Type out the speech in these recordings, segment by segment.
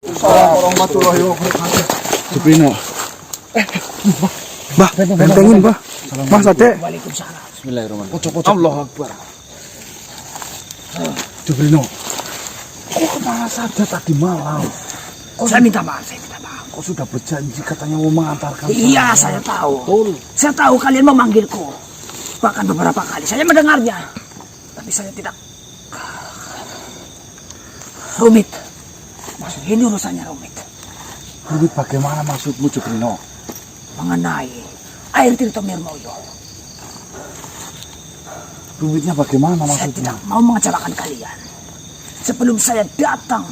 Assalamualaikum warahmatullahi wabarakatuh. Suprino. Bah, bentengin, Bah. Mas Ade. Waalaikumsalam. Bismillahirrahmanirrahim. Allah Akbar. Suprino. Kok kemana saja tadi malam? Saya minta maaf. Kau sudah berjanji katanya mau mengantarkan Iya, saya tahu. Betul. Saya tahu kalian memanggilku. Bahkan beberapa kali saya mendengarnya. Tapi saya tidak. Rumit. Ini urusannya rumit. Rumit bagaimana maksudmu, Suprino? Mengenai air Tirto Mirmoyo. Rumitnya bagaimana Saya maksudnya? tidak mau mengecewakan kalian. Sebelum saya datang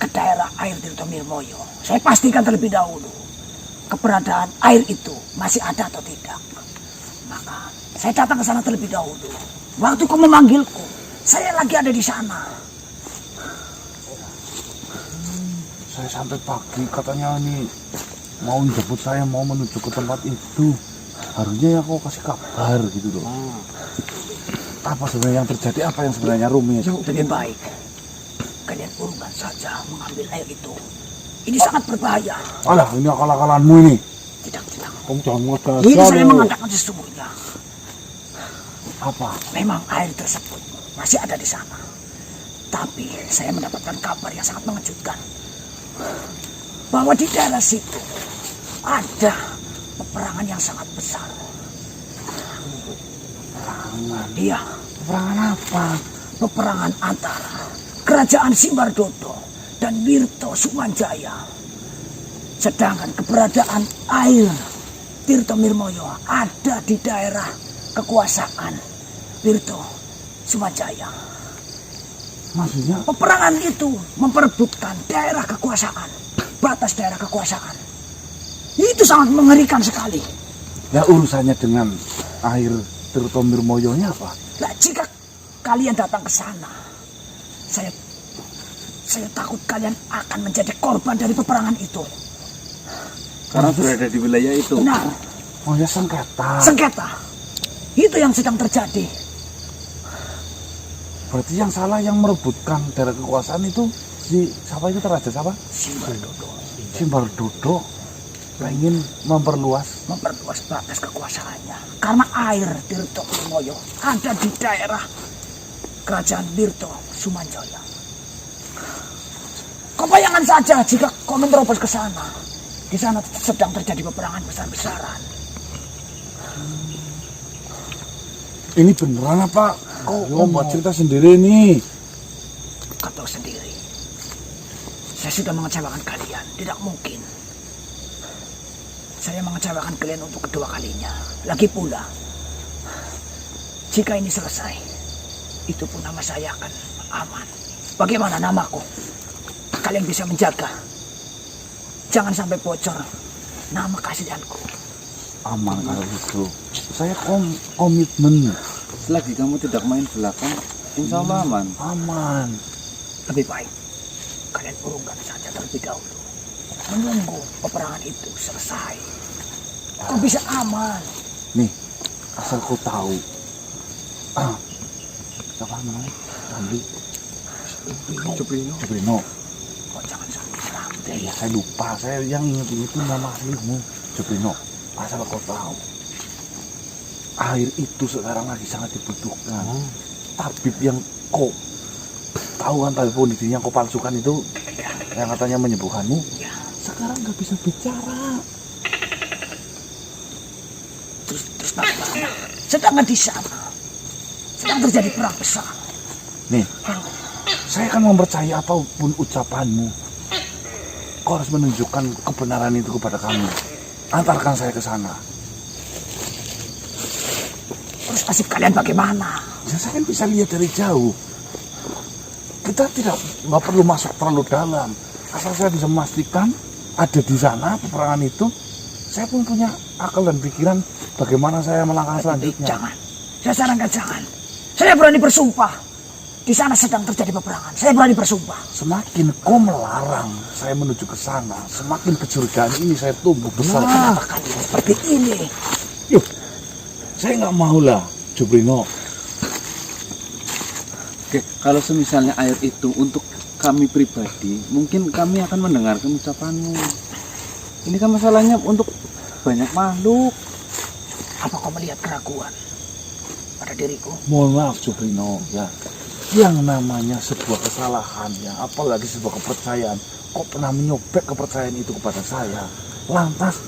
ke daerah air Tirto Mirmoyo, saya pastikan terlebih dahulu keberadaan air itu masih ada atau tidak. Maka saya datang ke sana terlebih dahulu. Waktu kau memanggilku, saya lagi ada di sana. Saya sampai pagi katanya ini mau jemput saya, mau menuju ke tempat itu. Harusnya ya kau kasih kabar gitu loh. Apa sebenarnya yang terjadi? Apa yang sebenarnya rumit? Lebih baik kalian urungkan saja mengambil air itu. Ini sangat berbahaya. Alah, ini akal-akalanmu ini. Tidak. Kamu jangan mengatakan. Ini saya mengatakan sesungguhnya. Apa? Memang air tersebut masih ada di sana. Tapi saya mendapatkan kabar yang sangat mengejutkan. Bahwa di daerah situ ada peperangan yang sangat besar. Peperangan? Iya, Peperangan apa? peperangan antara Kerajaan Simbardodo dan Wirto Sumanjaya. Sedangkan keberadaan air Tirto Mirmoyo ada di daerah kekuasaan Wirto Sumanjaya. Maksudnya? Peperangan itu memperebutkan daerah kekuasaan, batas daerah kekuasaan. Itu sangat mengerikan sekali. Ya urusannya dengan air Tirto Mirmoyonya apa? Nah, jika kalian datang ke sana, saya takut kalian akan menjadi korban dari peperangan itu. Karena berada di wilayah itu. Benar, Oh ya sengketa. sengketa. Itu yang sedang terjadi. Berarti yang salah yang merebutkan daerah kekuasaan itu si siapa itu Raja siapa? Simbardodo Simbardodo ingin memperluas. memperluas batas kekuasaannya. Karena air Tirto Mirmoyo ada di daerah Kerajaan Wirto Sumanjaya. Kau bayangkan saja jika kau menerobos ke sana. Di sana sedang terjadi peperangan besar-besaran. Ini beneran apa? Kau buat cerita sendiri nih. Kau tahu sendiri. Saya sudah mengecewakan kalian. Tidak mungkin saya mengecewakan kalian untuk kedua kalinya. Lagi pula, jika ini selesai, itu pun nama saya akan aman. Bagaimana namaku? Kalian bisa menjaga. Jangan sampai bocor nama keaslianku. Aman kalau gitu. Saya komitmen. Selagi kamu tidak main belakang, insya Allah aman. Aman. Lebih baik kalian urungkan saja terlebih dahulu. Menunggu peperangan itu selesai. Kok bisa aman? Nih, asal kau tahu. Siapa namanya? Ramli. Suprino. Kok jangan sampai sampai. Ya, saya lupa. Saya yang ingat itu nama aslimu. Suprino. Asal kau tahu. Air itu sekarang lagi sangat dibutuhkan. Tabib yang kau tahu kan, tabib kondisi yang kau palsukan itu, yang katanya menyembuhkanmu, sekarang nggak bisa bicara. Terus bagaimana? Sedangkan di sana sedang terjadi perang besar. Nih, saya akan mempercayai apapun ucapanmu. Kau harus menunjukkan kebenaran itu kepada kami. Antarkan saya ke sana. Terus nasib kalian bagaimana? Ya, saya kan bisa lihat dari jauh. Kita nggak perlu masuk terlalu dalam. Asal saya bisa memastikan ada di sana peperangan itu, saya pun punya akal dan pikiran bagaimana saya melangkah selanjutnya. Jangan. Saya sarankan jangan. Saya berani bersumpah. Di sana sedang terjadi peperangan. Saya berani bersumpah. Semakin kau melarang saya menuju ke sana, semakin kecurigaan ini saya tumbuh besar. Kenapa kalian seperti ini? Yuk, saya nggak mau lah, Suprino. Oke, kalau semisalnya air itu untuk kami pribadi, mungkin kami akan mendengarkan ucapanmu. Ini kan masalahnya untuk banyak makhluk. Apa kau melihat keraguan pada diriku? Mohon maaf Jubrino, ya. Yang namanya sebuah kesalahan, ya, apalagi sebuah kepercayaan. Kau pernah menyobek kepercayaan itu kepada saya. Lantas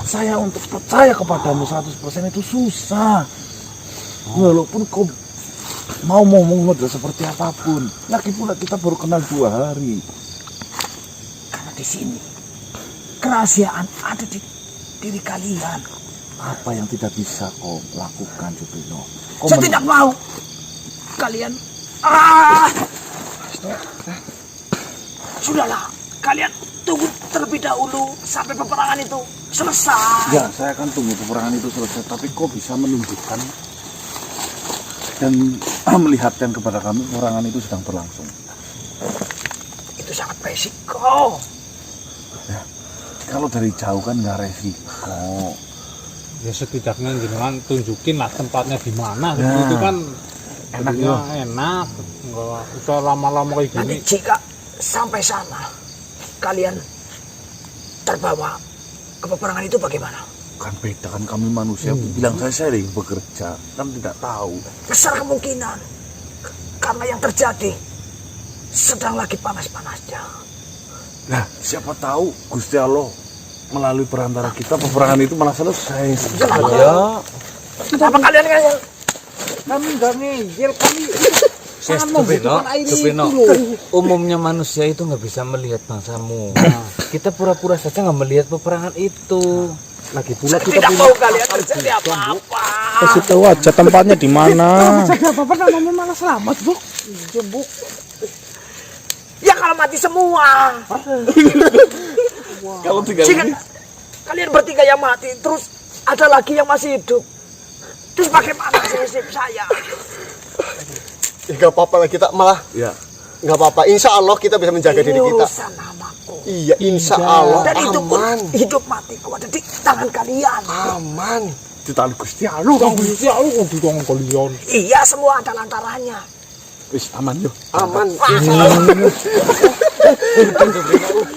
saya untuk percaya kepadamu 100% itu susah. Walaupun kau mau ngomong model seperti apapun. Lagi pula kita baru kenal 2 hari. Karena di sini kerahasiaan ada di diri kalian. Apa yang tidak bisa kau lakukan, Jubrino? Saya tidak mau kalian. Sudahlah, kalian tunggu terlebih dahulu sampai peperangan itu selesai. Ya, saya akan tunggu peperangan itu selesai. Tapi kau bisa menunjukkan dan melihatkan kepada kami peperangan itu sedang berlangsung. Itu sangat resiko. Ya, kalau dari jauh kan nggak resiko. Ya setidaknya jenengan tunjukin lah tempatnya di mana. Ya. Itu kan Enak, jadinya enak. Enggak usah lama-lama kayak Nanti gini. jika sampai sana kalian terbawa ke peperangan itu bagaimana? Kan beda kan kami manusia. Bilang saya yang bekerja kan tidak tahu. Besar kemungkinan karena yang terjadi sedang lagi panas-panasnya. Nah, siapa tahu Gusti Allah melalui perantara kita peperangan itu malah selesai. Ya. Kenapa kalian Kami enggak ngeyel, kami Yes, Jupino, umumnya manusia itu nggak bisa melihat bangsamu. Kita pura-pura saja nggak melihat peperangan itu. lagi pula Saya kita tidak punya mau kalian terjadi apa-apa. Kasih tahu aja tempatnya di mana. jadi apa-apa namanya malah selamat, Bu. Ya, Bu. Ya kalau mati semua. Kalau tinggal Jika kalian bertiga yang mati, terus ada lagi yang masih hidup. Terus bagaimana nasib saya? Ya gak apa-apa lah, kita malah ya. gak apa-apa. Insya Allah kita bisa menjaga diri kita. Urusan namaku. Iya, insya Allah Dan itu pun aman. hidup matiku ada di tangan kalian. Aman. Di tali Gusti Allah. Ya lu kok ditong kalian. Iya, semua ada lantarannya. Wis aman yo. Aman.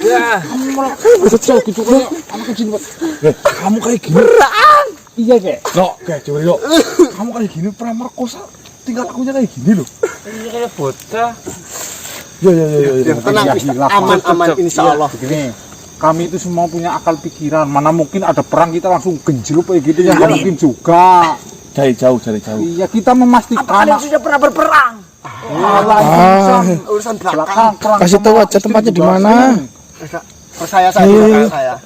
Ya, Kecil gitu kan anak kecil banget. Kamu kayak gini. Iya, Kek. No, kayak coba yo. Kamu kayak gini pernah merkosa. Tinggal akunya kayak gini loh. iya kayak bocah. Ya. Tenang, aman insya Allah. Begini, kami itu semua punya akal pikiran. Mana mungkin ada perang kita langsung genjlup kayak gitu ya? Nggak mungkin juga. Dari jauh. Iya, kita Apa memastikan. kalian sudah pernah berperang? Urusan belakang. Kasih tahu aja tempatnya di mana. Percaya saya.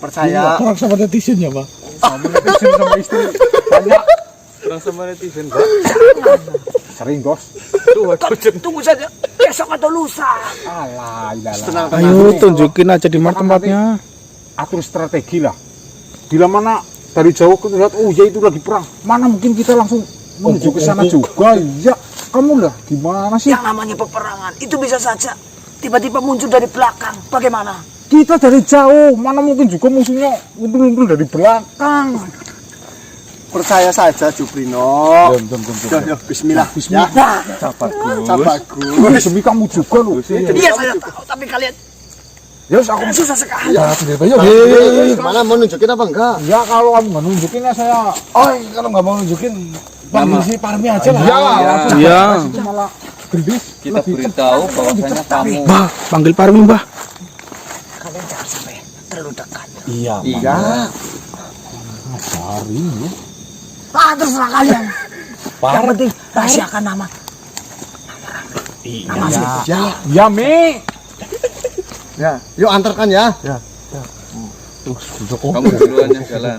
Percaya. Orang sama netizen ya, Pak. Sama netizen sama istri. Banyak. Orang sama netizen, Sering, Bos. Tunggu saja, besok atau lusa. Alah, Tenang. Ayo tunjukin aja di mana tempatnya. Atur strategi lah. Bila mana dari jauh kita lihat, oh ya itu lagi perang. Mana mungkin kita langsung menuju ke sana juga. Ya, kamu lah gimana sih? Yang namanya peperangan itu bisa saja tiba-tiba muncul dari belakang. Bagaimana? Kita dari jauh, mana mungkin juga musuhnya muncul dari belakang. Percaya saja, Jubrino. Ya, bismillah. Bismillah. Ya. Sabar Bagus. Demi kamu juga loh. Iya, saya tahu, tapi kalian Ya, aku susah sekali. Ya, sendiri Pak. Mana mau nunjukin apa enggak? ya kalau kamu nggak nunjukin ya saya. Oh, kalau nggak mau nunjukin panggil si Parmi aja lah. Ya, langsung Iya. itu malah gendis. Kita beritahu bahwasanya kamu. Mbah, panggil Parmi, Mbah. Kalian jangan sampai terlalu dekat. Iya. Hari ya. Terserah kalian. Yang penting rahasiakan nama. Nama Ya, Mi. Ya, yuk antarkan ya. Kamu duluan yang jalan.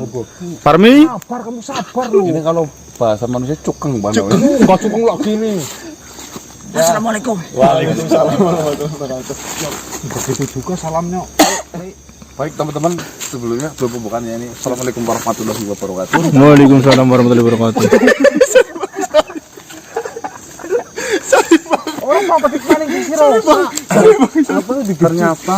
Parmi, Sabar, kamu sabar loh. Ini kalau bahasa manusia cukeng banget. Enggak cukung lagi nih. Assalamualaikum. Waalaikumsalam warahmatullahi wabarakatuh. Begitu juga salamnya. Baik teman-teman, sebelumnya sebelum pembukaannya ini Assalamualaikum warahmatullahi wabarakatuh. Waalaikumsalam warahmatullahi wabarakatuh. Orang mau petik maning di Rosa. Ternyata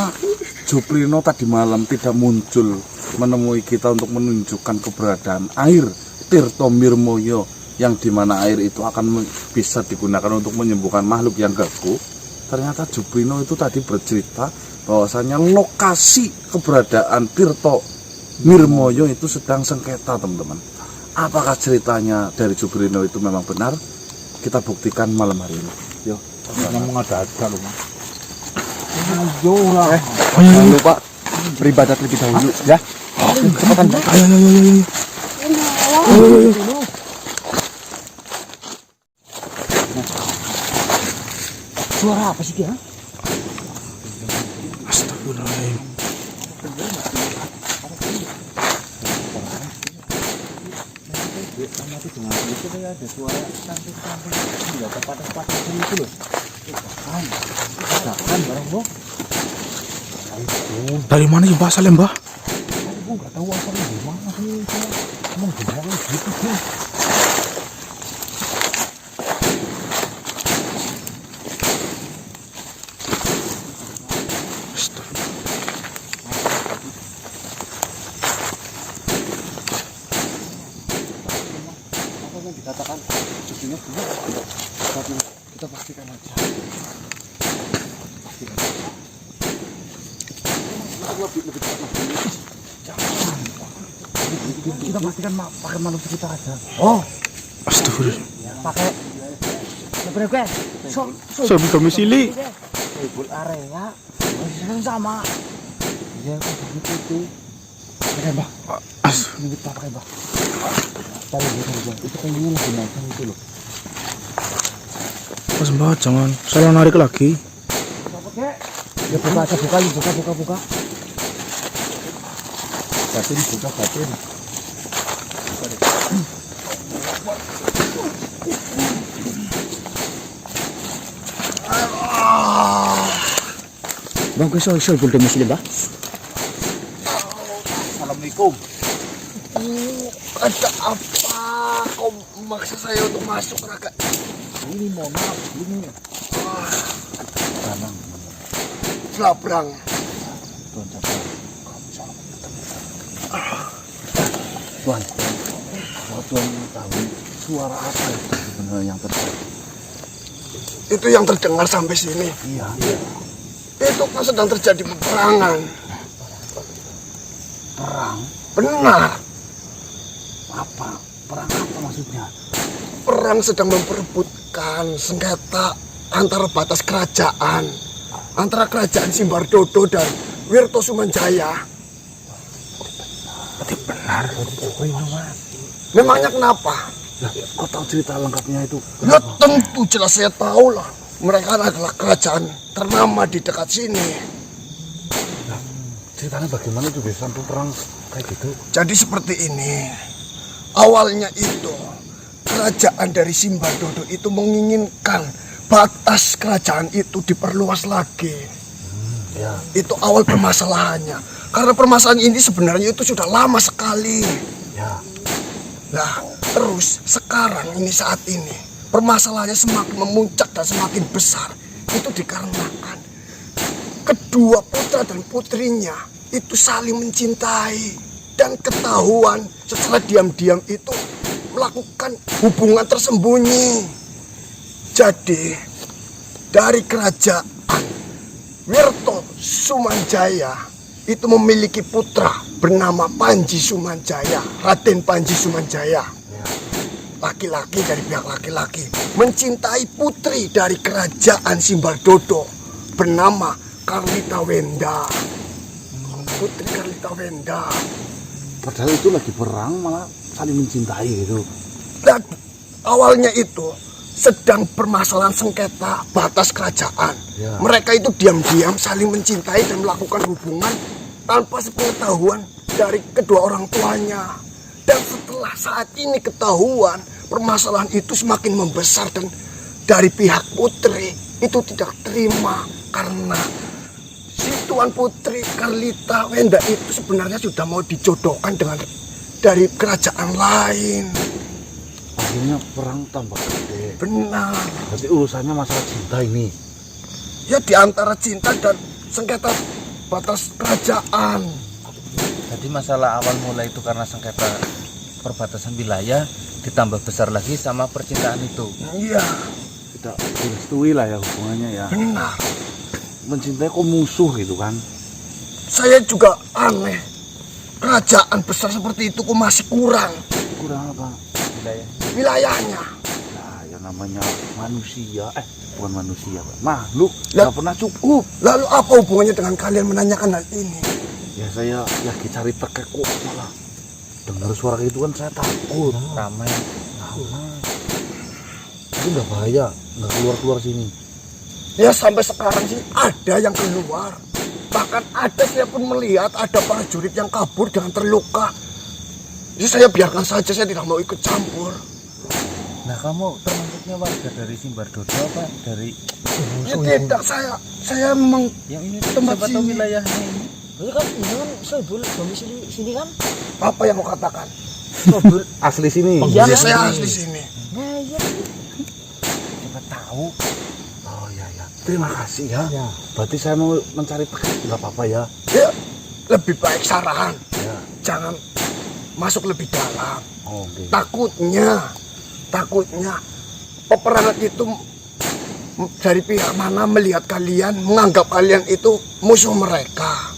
Jubrino tadi malam tidak muncul menemui kita untuk menunjukkan keberadaan air Tirto Mirmoyo, yang dimana air itu akan bisa digunakan untuk menyembuhkan makhluk yang gagu. ternyata Jubrino itu tadi bercerita bahwasanya lokasi keberadaan Tirto Mirmoyo itu sedang sengketa, teman-teman. Apakah ceritanya dari Jubrino itu memang benar? Kita buktikan malam hari ini. Yo, ngomong ada loh, Mas. Jangan lupa beribadat lebih dahulu ya. Cepetan. Ayo. Suara apa sih dia? Astagfirullahaladzim. Dari mana sih asalnya, Mbah? Dikatakan Jubrino benar. Tapi kita pastikan aja. kita pastikan pakai manusia kita aja. Astagfirullah. Pakai sebenarnya gue Sobi domisili. Ibu area sama. Iya, begitu. Pakai Mbak. Ini pakai Mbak. Tahu itu kayaknya lagi naik itu loh. Mas Mbah, jangan salah narik lagi. Ya buka. Batin. Bang, gue soal belum domisili, Mbak. Assalamualaikum. Ada apa? Kau memaksa saya untuk masuk, Raka? Ini mohon maaf, ini Flabrang. Tuan, kalau Tuan mengetahui suara apa itu sebenarnya yang terjadi? Itu yang terdengar sampai sini. Iya. Itu kan sedang terjadi peperangan. Perang? Benar. Apa? Perang apa maksudnya? Perang sedang memperebutkan sengketa antara batas kerajaan. Antara kerajaan Simbardodo dan Wirto Sumanjaya. Berarti benar. Memangnya kenapa? Lah, kau tahu cerita lengkapnya itu? Ya tentu jelas saya tahu lah. Mereka adalah kerajaan ternama di dekat sini. Ceritanya bagaimana itu bisa sampai perang kayak gitu? Jadi seperti ini. Awalnya itu kerajaan dari Simbardodo itu menginginkan batas kerajaan itu diperluas lagi. Ya. Itu awal permasalahannya. Karena permasalahan ini sebenarnya itu sudah lama sekali. Ya. Nah, terus sekarang ini saat ini permasalahannya semakin memuncak dan semakin besar. Itu dikarenakan kedua putra dan putrinya itu saling mencintai dan ketahuan secara diam-diam itu melakukan hubungan tersembunyi. Jadi dari kerajaan Wirto Sumanjaya itu memiliki putra bernama Panji Sumanjaya, Raden Panji Sumanjaya. Laki-laki dari pihak laki-laki mencintai putri dari kerajaan Simbardodo bernama Karlita Wenda. Putri Karlita Wenda. Padahal itu lagi perang malah saling mencintai gitu. Dan awalnya itu sedang permasalahan sengketa batas kerajaan. Ya. Mereka itu diam-diam saling mencintai dan melakukan hubungan tanpa sepengetahuan dari kedua orang tuanya. Dan setelah saat ini ketahuan, permasalahan itu semakin membesar dan dari pihak putri itu tidak terima karena si Tuan Putri Karlita Wenda itu sebenarnya sudah mau dijodohkan dengan dari kerajaan lain. Akhirnya perang tambah gede. Benar. Berarti urusannya masalah cinta ini. Ya di antara cinta dan sengketa batas kerajaan. Jadi masalah awal mulai itu karena sengketa perbatasan wilayah ditambah besar lagi sama percintaan itu. Iya. tidak direstui lah ya hubungannya ya. Benar. Mencintai kok musuh gitu kan. Saya juga aneh. Kerajaan besar seperti itu kok masih kurang Kurang apa? wilayahnya. Nah, yang namanya manusia, bukan manusia, Pak. Makhluk Lah- nggak pernah cukup. Lalu apa hubungannya dengan kalian menanyakan hal ini? Ya saya lagi cari tekek kok malah dengar suara itu kan saya takut. Ramai. Itu udah bahaya, nggak keluar sini. Ya sampai sekarang sih ada yang keluar. Bahkan ada saya pun melihat ada prajurit yang kabur dengan terluka. Ya saya biarkan saja, saya tidak mau ikut campur. Nah, kamu termasuknya warga dari Simbardodo apa dari Ya tidak, saya memang yang ini Tempat siapa tahu sini. wilayahnya ini? Ini kan Soebul domisili sini kan? apa yang mau katakan. Asli sini. Iya, Ya, kan? saya asli sini. Nah, iya. Siapa tahu. Oh iya ya. Terima kasih ya. Berarti saya mau mencari tekek nggak apa-apa ya. Ya, lebih baik saran. Ya. Jangan masuk lebih dalam. Oh, oke. Takutnya peperangan itu dari pihak mana melihat kalian, menganggap kalian itu musuh mereka.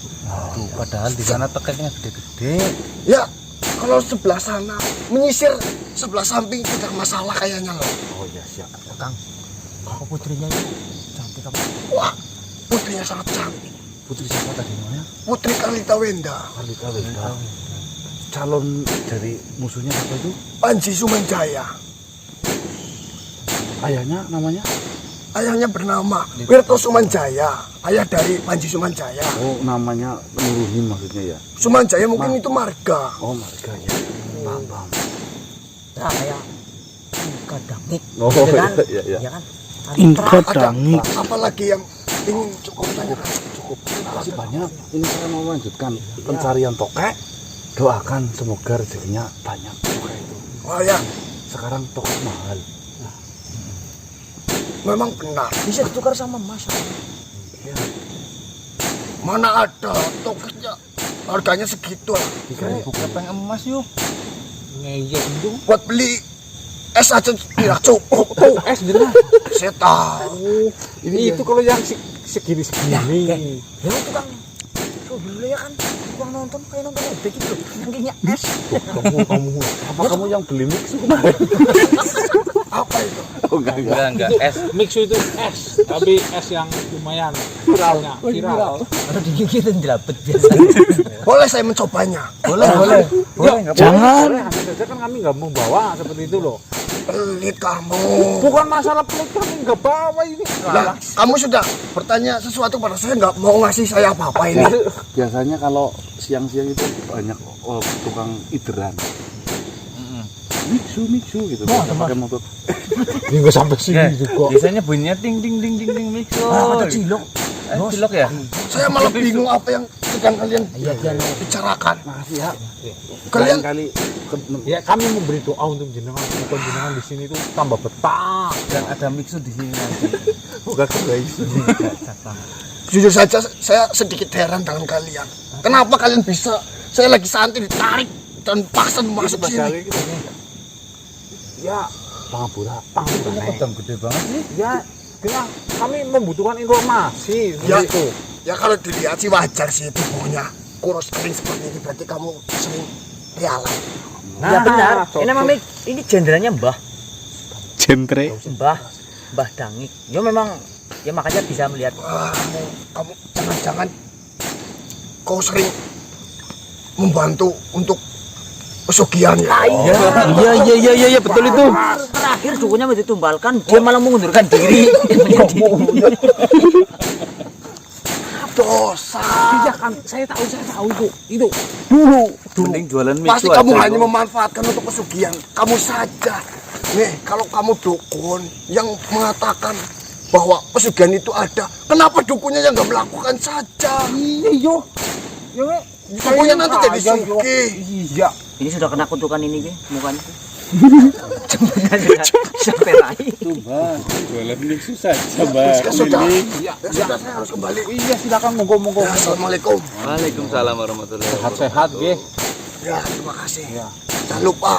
Tuh, padahal di sana tekeknya gede-gede. Ya, kalau sebelah sana menyisir sebelah samping tidak masalah kayaknya loh. Oh iya siap. Kang, kok putrinya itu cantik apa? Wah, putrinya sangat cantik. Putri siapa tadi namanya? Putri Kalita Wenda, Kalita Wenda. Calon dari musuhnya siapa itu? Panji Sumanjaya. Ayahnya namanya? Ayahnya bernama Wirto Sumanjaya, ayah dari Panji Sumanjaya. Oh namanya Nuruhin maksudnya ya? Sumanjaya mungkin itu marga. Oh marga ya. Paham. Nah, kayak kadangik. Oh gitu kan? iya. Ya kan? Inka Ada dangi. apalagi yang ingin cukup tanyakan? Cukup. Terima kasih banyak. Ini saya mau melanjutkan pencarian tokek. Doakan semoga rezekinya banyak tokek itu. Oh ya, Sekarang tokek mahal. memang benar. Bisa ditukar sama emas. Mana ada toketnya harganya segitu lah. 3.000 kepeng emas yuk. Ngeyek itu. Buat beli es aja tidak cukup. Oh, es jenah. Saya tahu. Ini itu kalau yang segini-segini. Ya itu kan Soebul ya kan? Tukang nonton kayak nonton ebek gitu. Nangkingnya es. Apa kamu yang beli mix kemarin? Apa itu? Oh enggak. Es. Mix itu es, tapi es yang lumayan viralnya. Viral. Kalau digigitin dilapet biasa. Boleh saya mencobanya? Boleh. Jangan. Boleh, hanya saja kan kami nggak membawa seperti itu loh. Pelit kamu. Bukan masalah pelit, kami nggak bawa ini. Lah, kamu sudah bertanya sesuatu pada saya, nggak mau ngasih saya apa-apa ini. Biasanya kalau siang-siang itu banyak tukang ideran. Mixu gitu. Biasa pakai motor. Ini nggak sampai sini juga. Biasanya bunyinya ting ting ting ting ting mixo. Ada cilok. Cilok ya? Saya malah bingung apa yang sedang kalian bicarakan. Makasih ya. Kalian kali Ya kami memberi doa untuk jenengan, bukan jenengan di sini itu tambah betah. Dan ada mixo di sini nanti. bukan guys. jujur saja saya sedikit heran dengan kalian. Kenapa kalian bisa? Saya lagi santai ditarik dan paksa masuk sini. Ya, pangapura. Pedang gede banget nih. Ya, karena kami membutuhkan informasi Ya. seperti itu. Ya kalau dilihat sih wajar sih tubuhnya kurus kering seperti ini, berarti kamu sering pialan. Ya benar. cocok. Ini memang ini jenderanya Mbah Jentre. Dangik. Ya memang ya makanya bisa melihat. Wah, kamu jangan-jangan kau sering membantu untuk pesugihan ya? Iya betul itu. Terakhir dukunya mau ditumbalkan, dia malah mengundurkan diri. Dosa. Iya kan, saya tahu itu. Dulu. Mending jualan Pasti mixo kamu aja. hanya memanfaatkan untuk pesugihan. Kamu saja. Nih, kalau kamu dukun yang mengatakan bahwa pesugihan itu ada, kenapa dukunnya yang nggak melakukan saja? Iyo. Ya, Dukunnya nanti jadi sugih. Iya. Ini sudah kena kutukan ini deh mukanya. Sampai rai. Jualan mixo saja, Mbak. Ya sudah, Iya. ya sudah saya harus kembali. Iya, silakan monggo. Ya, Assalamualaikum. Waalaikumsalam warahmatullahi wabarakatuh. Sehat-sehat, nggih. Ya, terima kasih. Ya. Jangan lupa.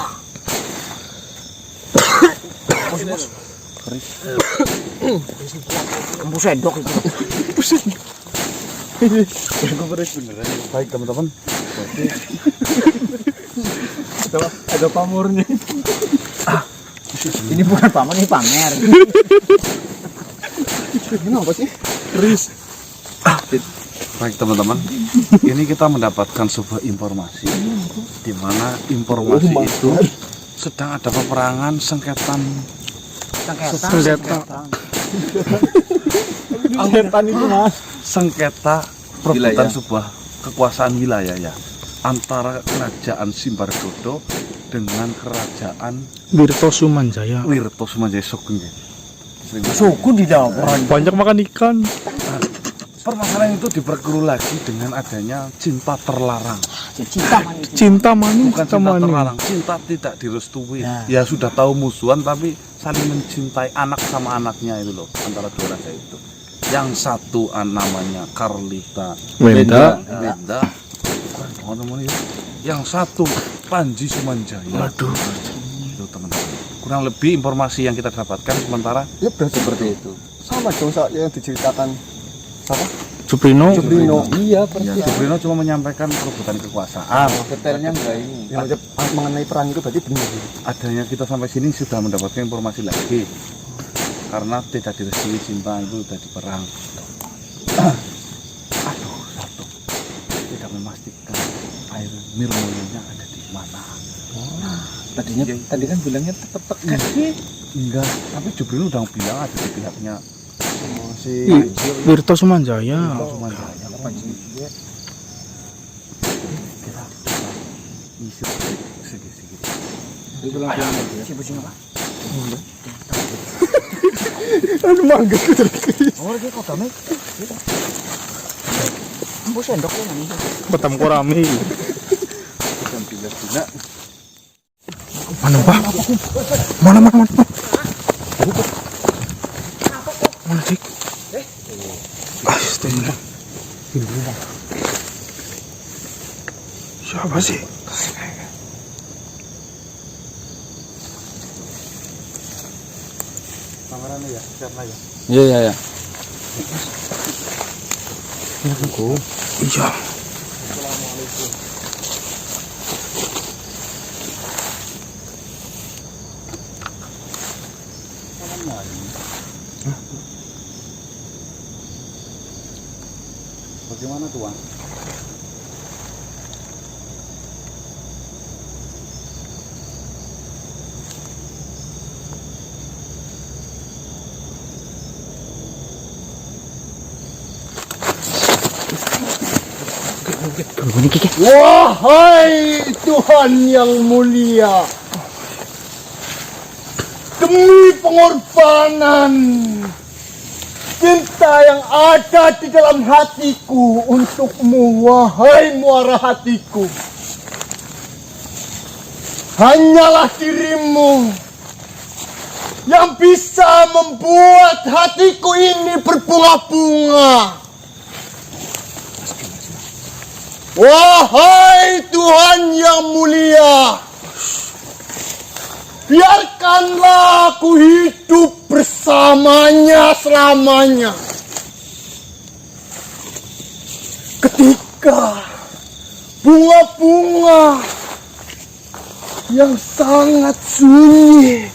Kamu sendok itu. Baik teman-teman. Ada pamornya. Ini bukan pamer, ini pamer. Ini apa sih? Baik teman-teman, ini kita mendapatkan sebuah informasi di mana informasi itu sedang ada peperangan sengketa perebutan sebuah kekuasaan wilayah ya antara kerajaan Simbardodo dengan kerajaan Wirto Sumanjaya. Wirto Sumanjaya Sugeng. Suku di dapur. Banyak makan ikan. Permasalahan itu diperkeruh lagi dengan adanya cinta terlarang. Cinta manis. Cinta manis Bukan cinta terlarang, cinta tidak direstui. Ya sudah tahu musuhan tapi saling mencintai anak sama anaknya itu loh, antara dua raja itu. Yang satu namanya Carlita Wenda. Oh, namanya. Yang satu Panji Sumanjaya. Waduh. Itu teman-teman. Kurang lebih informasi yang kita dapatkan sementara Ya berarti seperti itu. Sama dong yang diceritakan siapa? Suprino. Iya, ya, Suprino cuma menyampaikan perebutan kekuasaan. Detailnya enggak ini. Yang mengenai perang itu berarti benar. Adanya kita sampai sini sudah mendapatkan informasi lagi. Karena tidak direstui cinta itu sudah diperang. Aduh, satu tidak memastikan air Nirmoyonya ada di mana. Tadi kan bilangnya tekan sih. Enggak, tapi Jubril udah bilang ada di pihaknya Si Wirto Sumanjaya. Sumanjaya. Kita ngisi sedikit. Sibuk-sibuk apa? anu mangga gitu. Oh, lagi kok kami. Kamu sendok ya nih. Batam Korami. Mana Pak? Mana? Mana sih? Astaga. Siapa sih? Kameranya ya, siapa ya? Iya. Iya. Bagaimana Tuan? Wahai Tuhan yang mulia, demi pengorbanan cinta yang ada di dalam hatiku untukmu, wahai muara hatiku, hanyalah dirimu yang bisa membuat hatiku ini berbunga-bunga. Wahai Tuhan yang mulia, biarkanlah aku hidup bersamanya selamanya. Ketika bunga-bunga yang sangat sunyi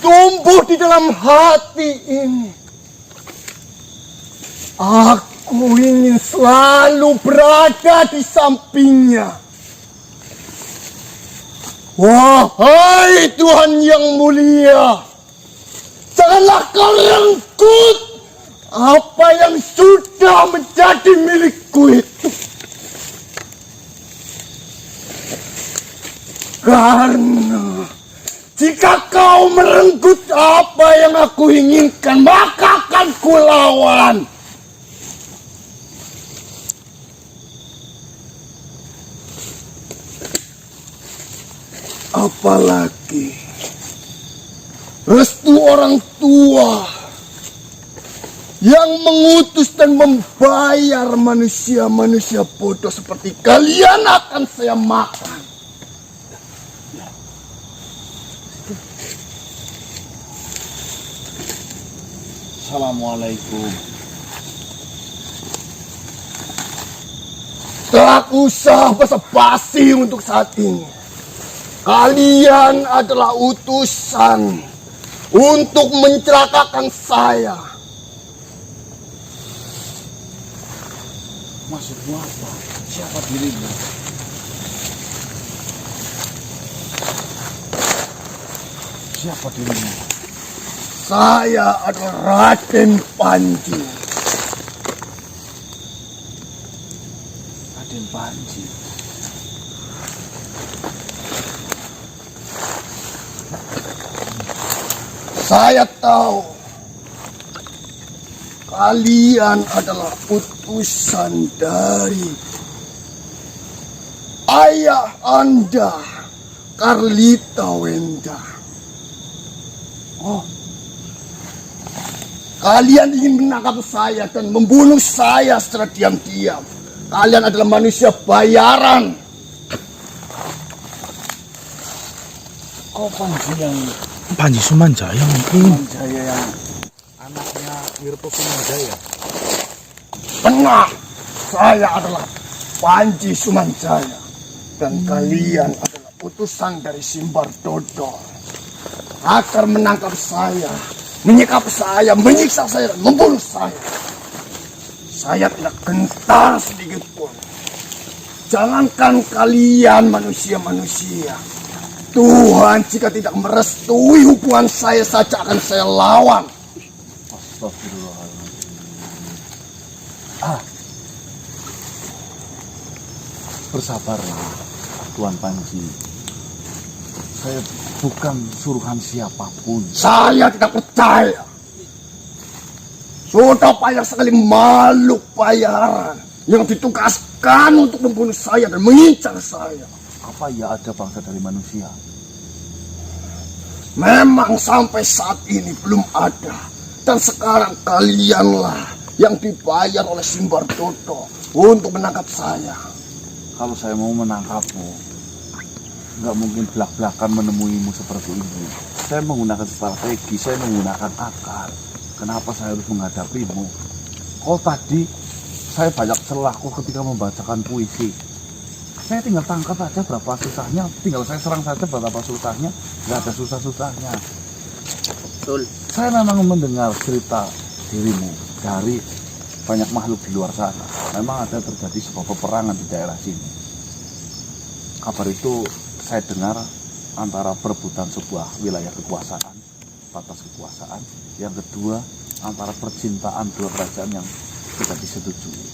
tumbuh di dalam hati ini, aku ingin selalu berada di sampingnya. Wahai Tuhan yang mulia, janganlah kau renggut apa yang sudah menjadi milikku itu. Karena jika kau merenggut apa yang aku inginkan, maka akan kulawan. Apalagi restu orang tua yang mengutus dan membayar manusia-manusia bodoh seperti kalian akan saya makan. Assalamualaikum. Tak usah basa-basi untuk saat ini. Kalian adalah utusan untuk mencelakakan saya. Maksudmu apa? Siapa dirimu? Siapa dirimu? Saya adalah Raden Panji. Raden Panji. Saya tahu kalian adalah utusan dari ayah Anda, Karlita Wenda. Oh, Kalian ingin menangkap saya dan membunuh saya secara diam-diam. Kalian adalah manusia bayaran. kau Panji yang Panji Sumanjaya mungkin. Sumanjaya yang anaknya Wirto Sumanjaya. Benar, saya adalah Panji Sumanjaya. Dan kalian adalah utusan dari Simbar Dodo. Agar menangkap saya, menyikap saya, menyiksa saya, dan membunuh saya. Saya tidak gentar sedikit pun. Jangankan kalian manusia-manusia. Tuhan jika tidak merestui hubungan saya saja akan saya lawan. Astagfirullahaladzim. Bersabarlah, Tuan Panji. Saya bukan suruhan siapapun. Saya tidak percaya. Sudah banyak sekali makhluk bayaran yang ditugaskan untuk membunuh saya dan mengincar saya. Apa ya ada bangsa dari manusia? Memang sampai saat ini belum ada. Dan sekarang kalianlah yang dibayar oleh Simbar Dodo untuk menangkap saya. Kalau saya mau menangkapmu, nggak mungkin belak-belakan menemuimu seperti ini. Saya menggunakan strategi, saya menggunakan akal. Kenapa saya harus menghadapimu? Kau tadi, saya banyak celahku ketika membacakan puisi. Saya tinggal tangkap saja berapa susahnya, tinggal saya serang saja berapa susahnya, nggak ada susah-susahnya. Betul. Saya memang mendengar cerita dirimu dari banyak makhluk di luar sana. Memang ada terjadi sebuah peperangan di daerah sini. Kabar itu saya dengar antara perebutan sebuah wilayah kekuasaan, batas kekuasaan. Yang kedua, antara percintaan dua kerajaan yang tidak disetujui.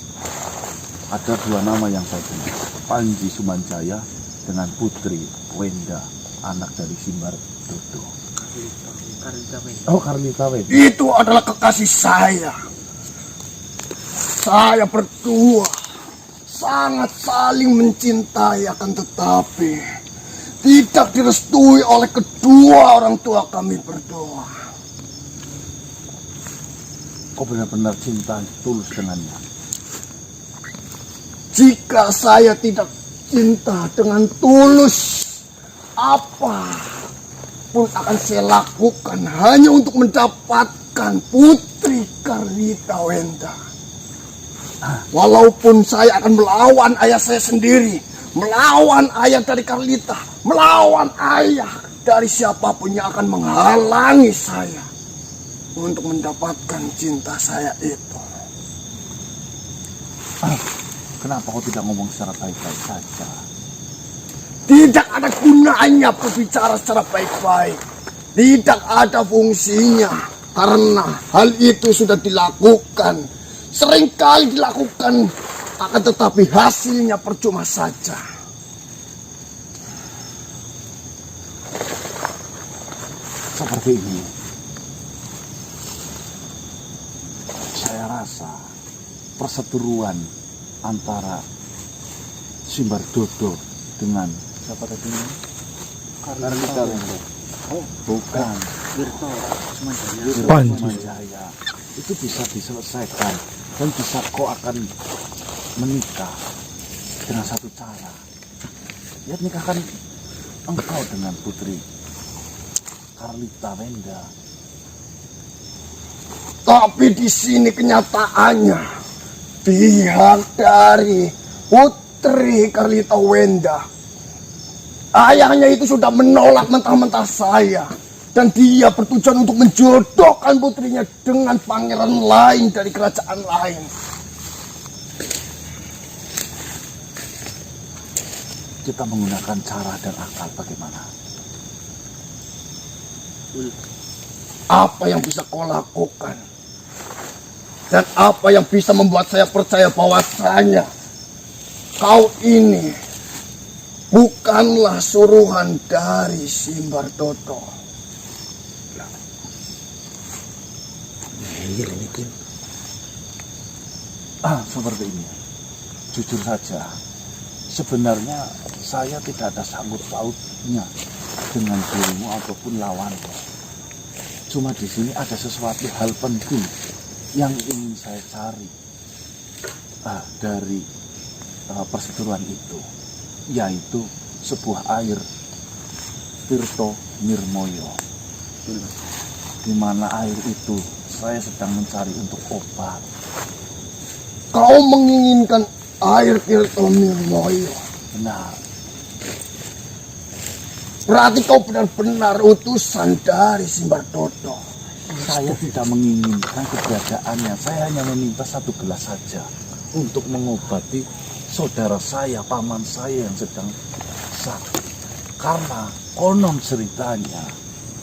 Ada dua nama yang saya dengar, Panji Sumanjaya dengan Putri Wenda, anak dari Simbar Dodo. Oh, Karlita Wenda. Itu adalah kekasih saya. Saya berdua sangat saling mencintai, akan tetapi tidak direstui oleh kedua orang tua kami berdua. Kau benar-benar cinta tulus dengannya. Jika saya tidak cinta dengan tulus, apa pun akan saya lakukan hanya untuk mendapatkan Putri Karlita Wenda. Walaupun saya akan melawan ayah saya sendiri, melawan ayah dari Karlita, melawan ayah dari siapapun yang akan menghalangi saya untuk mendapatkan cinta saya itu. Kenapa kau tidak ngomong secara baik-baik saja? Tidak ada gunanya berbicara secara baik-baik. Tidak ada fungsinya. Karena hal itu sudah dilakukan. Seringkali dilakukan. Akan tetapi hasilnya percuma saja. Seperti ini. Saya rasa perseteruan antara Simbar Dodo dengan siapa tadi? Karlita Wenda. Oh, bukan. Wirto Panji. Sumanjaya. Itu bisa diselesaikan dan bisa kau akan menikah dengan satu cara. Ya, nikahkan engkau dengan Putri Karlita Wenda. Tapi di sini kenyataannya, pihak dari Putri Karlitawenda, ayahnya itu sudah menolak mentah-mentah saya. Dan dia bertujuan untuk menjodohkan putrinya dengan pangeran lain dari kerajaan lain. Kita menggunakan cara dan akal bagaimana? Apa yang bisa kau lakukan? Dan apa yang bisa membuat saya percaya bahwasanya kau ini bukanlah suruhan dari Simbardoro? Seperti ini. Jujur saja, sebenarnya saya tidak ada sangkut pautnya dengan dirimu ataupun lawanmu. Cuma di sini ada sesuatu hal penting yang ingin saya cari dari perseteruan itu, yaitu sebuah air Tirto Mirmoyo, di mana air itu saya sedang mencari untuk obat. Kau menginginkan air Tirto Mirmoyo? Benar. Berarti kau benar-benar utusan dari Simbardoro. Saya tidak menginginkan keberadaannya. Saya hanya meminta satu gelas saja untuk mengobati saudara saya, paman saya yang sedang sakit. Karena konon ceritanya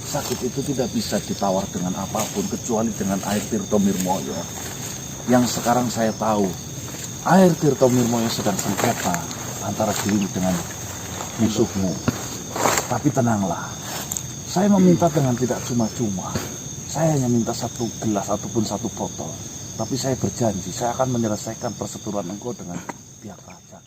sakit itu tidak bisa ditawar dengan apapun kecuali dengan air Tirto Mirmoyo. Yang sekarang saya tahu, air Tirto Mirmoyo sedang sengketa antara dirimu dengan musuhmu. Tapi tenanglah, saya meminta dengan tidak cuma-cuma. Saya hanya minta satu gelas ataupun satu botol. Tapi saya berjanji, saya akan menyelesaikan perseteruan engkau dengan pihak kerajaan.